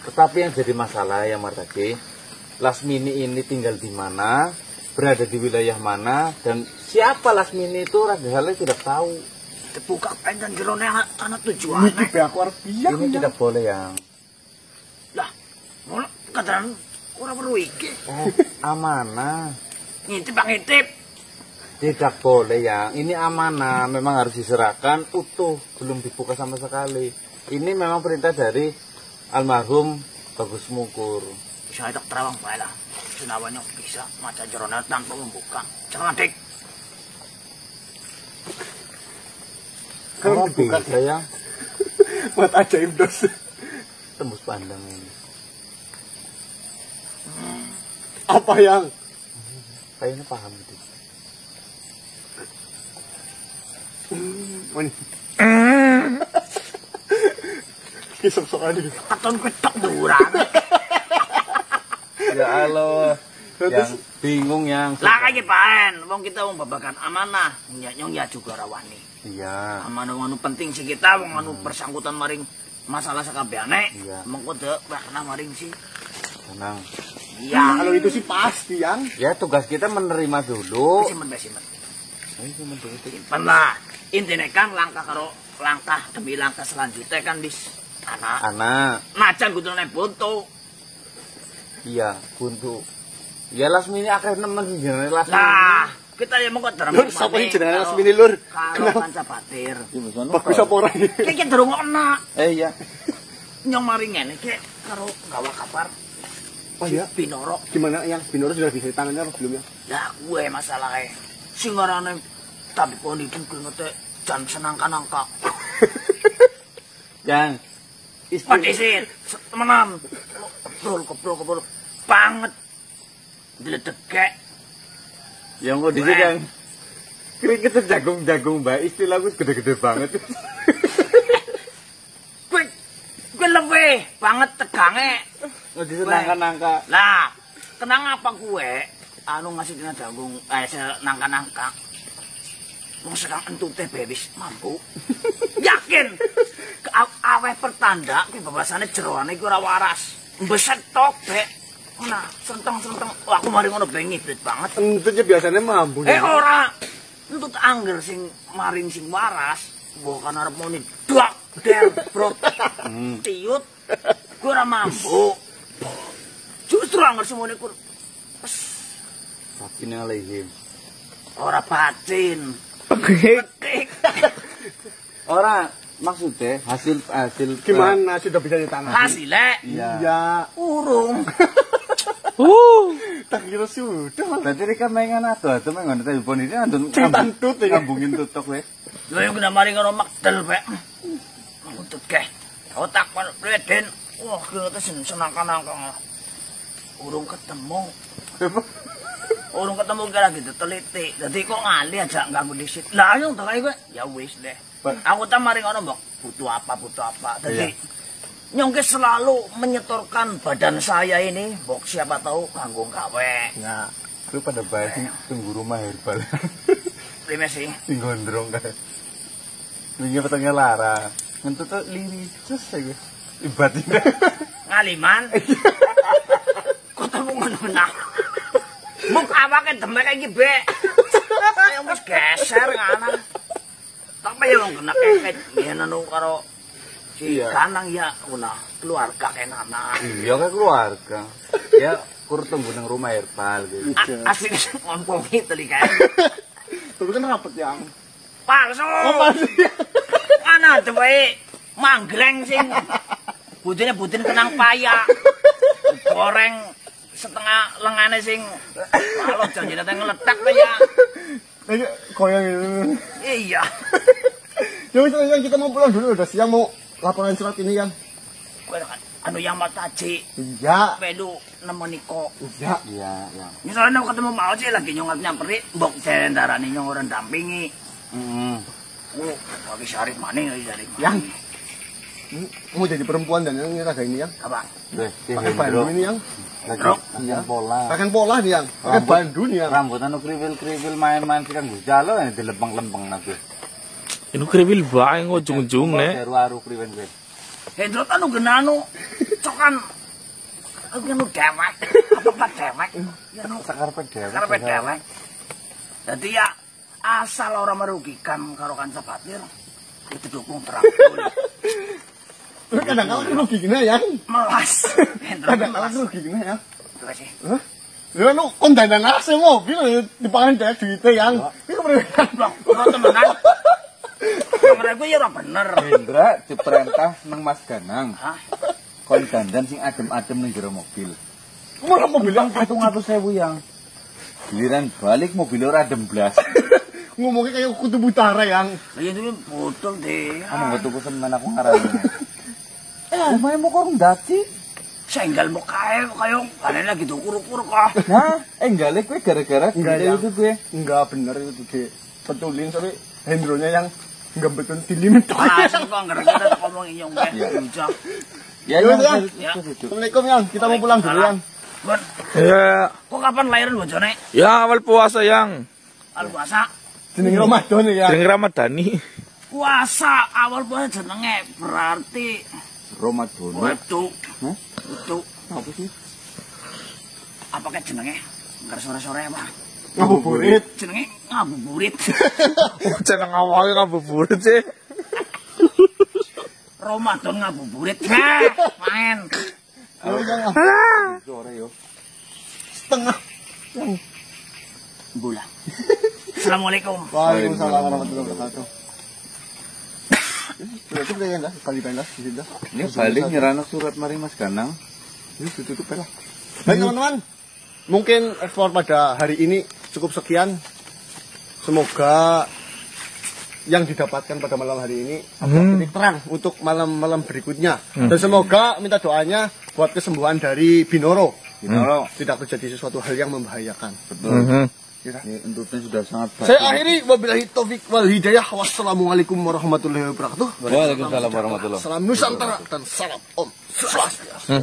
Tetapi yang jadi masalah ya Martadi, Lasmini ini tinggal di mana, berada di wilayah mana, dan siapa Lasmini itu Raja Saleh tidak tahu. Terbuka dan jerone tanah tujuan. Iki be aku arep biak. Ini tidak boleh yang. Lah, ngono kadang ora perlu iki. Amanah. Ngintip Pak ngintip. Tidak boleh yang. Ini amanah, memang harus diserahkan utuh, belum dibuka sama sekali. Ini memang perintah dari almarhum Bagus Mungkur. Saya tak terawang bae lah. Senawanya bisa maca jerone tanpa membuka. Jangan dik. Kalau dibuka saya buat ajaib dos. tembus pandang ini. Apa yang? Kayaknya paham itu. Ini. Kisok-sokan ini. Katon ketok durang. Ya Allah. Yang bingung yang. Lah kaya paen, wong kita wong babagan amanah, nyong ya juga rawani. Iya. Amanah anu penting sih kita wong anu bersangkutan maring masalah sakabehane. Iya. Mengko de kena maring sih. Tenang. Iya. Kalau itu sih pasti yang. Ya tugas kita menerima dulu. Simpen. Ayo simpen dulu. Simpen lah. Intine kan langkah karo langkah demi langkah selanjutnya kan dis anak. Najan kudune buntu. Iya, buntu. Ya Lasmini akeh nemen jenenge Lasmini. Nah, kita ya mengko derem. Lur, sapa sing jenenge Lasmini, Lur? Karo kanca batir. Bagus apa ora iki? Iki durung ana. Iya. Nyong maring ngene iki karo gawa kabar. Oh iya, Binoro. gimana yang Binoro sudah bisa tangannya apa belum ya? Lah gue masalahnya sing ngarane tapi pon itu ngete jan senangkan angka. Yang Patisin temenan. Koprol banget. Diledek. yang kok dhisik yang keringet jagung-jagung Mbak, istilahku gede-gede banget. Gue lebih banget tegange. Kok disenangkan angka. Lah, kenang apa gue? Anu ngasih dina jagung, senangkan-angka. Wong sekarang entute bebis mampu. Yakin. Aweh pertanda kebebasannya jeroane iku ora waras. Mbeset tok, Bek. Nah, senteng-senteng. Wah, aku mari ngono bengibet banget. Entutnya biasanya mampu. Ora. Entut angger sing maring sing waras, mbok kan arep muni dak del brot. Tiut. Ku ora mampu. Justru angger semono iku Sakin alaihim. ora batin. Ora maksudnya hasil Gimana sudah bisa di tangan? Hasilnya Iya. Ya, urung. tak kira sudah. Berarti ini kan mainan ado mainan telepon ini antun Tantut ya. ngambungin tutuk weh. Lho yang kena mari ngono makdel, Pak. Ngutut ke. Otak pan Reden. Wah, kita senang-senang. Urung ketemu. Urung ketemu kira gitu teliti. Dadi kok ngali aja ganggu disit. Lah yo tak kowe ya wis deh. Aku tak mari ngono, Mbok. Butuh apa. Dadi Nyongke selalu menyetorkan badan saya ini, Mbok siapa tahu kanggo gawe. Nah, lu pada bahas tunggu rumah herbal. Prime sih. Sing gondrong kan. Wingi petengnya lara. Ngentut tuh lirices aja. Ibadah. Ngaliman. Ketemu ngono nah. Muk awake demek iki, Bek. Ayo wis geser ngana. Tapi yo kena keket yen anu karo si kanang ya kuna keluarga kenana. Iya kan keluarga. Ya kur tunggu nang rumah herbal gitu. Asik ngompongi telikae. Tapi kan rapet yang. Palsu. Ana dewe manggreng sing budine kenang paya. Goreng setengah lengane sing kalau janjine teng ngeletak to ya. Ayo koyang ini. Iya. Ya wis yang kita mau pulang dulu udah siang mau laporan surat ini yang. Kowe kan anu yang mau taji. Iya. Pelu nemeni kok. Iya. Iya, ya. Misalnya aku ketemu mau sih lagi nyamberi mbok darane nyong ora dampingi. Oh, lagi syarif maning lagi syarif. Yang mau jadi perempuan dan yang raga ini yang. Apa? Pakai bandu ini yang. Iya, pola. Pakai pola nih yang. Pakai bandu nih yang. Rambut anu kriwil-kriwil main-main sih kan jalo yang dilempeng-lempeng nanti. Ini kriwil bae ujung-ujung nek. Aru kriwil kuwi. Hendro anu genanu cokan anu dewek. Apa dewek? Ya no Sakarpe dewek. karepet dewek. Dadi ya asal orang merugikan karo kanca Batir, itu dukung terang. Terus kadang-kadang rugi gini ya. Melas. Kadang-kadang rugi gini ya. Terus sih. Hah? Ya lu kondangan AC mobil dipangan dek duitnya yang. Iku beneran. Ora temenan. Kamera gue ya ora bener. Hendra diperintah nang Mas Ganang. Hah? Kon dandan sing adem-adem ning jero mobil. Malah mobil yang 700.000 yang. Giliran balik mobil ora adem blas. ngomongnya kayak kutub utara yang. Ya itu botol deh. Kamu gak tuku semen aku ngarani. Lumayan mau kok ndati. Senggal mau kayak kalian lagi tuh kuruk-kuruk kok. Nah, enggak gue gara-gara Enggak, itu gue. Enggak bener itu deh. Betulin sampai Hendronya yang enggak betul di limit. Langsung kok gara-gara ngomongin yang gue. Ujang. Ya, Ya. Assalamualaikum yang. Kita mau pulang dulu yang. Bon, Ya, kok kapan lahiran bojone? ya awal puasa yang. Al puasa. Jeneng Ramadan ya. Jeneng Ramadhani. Puasa awal puasa jenenge berarti Ramadan. waduh. Hah? Itu Apa sih? apa kayak jenenge? Enggak sore-sore apa? Ngabuburit. Jenenge ngabuburit. Oh, jeneng awalnya ngabuburit sih. Ramadan ngabuburit. Heh, main. Sore yo. Setengah. Bulan. Assalamualaikum. Waalaikumsalam warahmatullahi wabarakatuh. Berarti udah ya enggak? Kali pendas di situ. Ini balik nyerana surat mari Mas Ganang. Ini ditutup ya lah. Baik teman-teman. Mungkin ekspor pada hari ini cukup sekian. Semoga yang didapatkan pada malam hari ini titik terang untuk malam-malam berikutnya. Dan semoga minta doanya buat kesembuhan dari Binoro. Binoro. Tidak terjadi sesuatu hal yang membahayakan. Betul. Ini entutnya sudah sangat baik. Saya akhiri wabillahi taufik wal hidayah. Wassalamualaikum warahmatullahi wabarakatuh. Waalaikumsalam warahmatullahi. Salam Nusantara dan salam Om Swastiastu.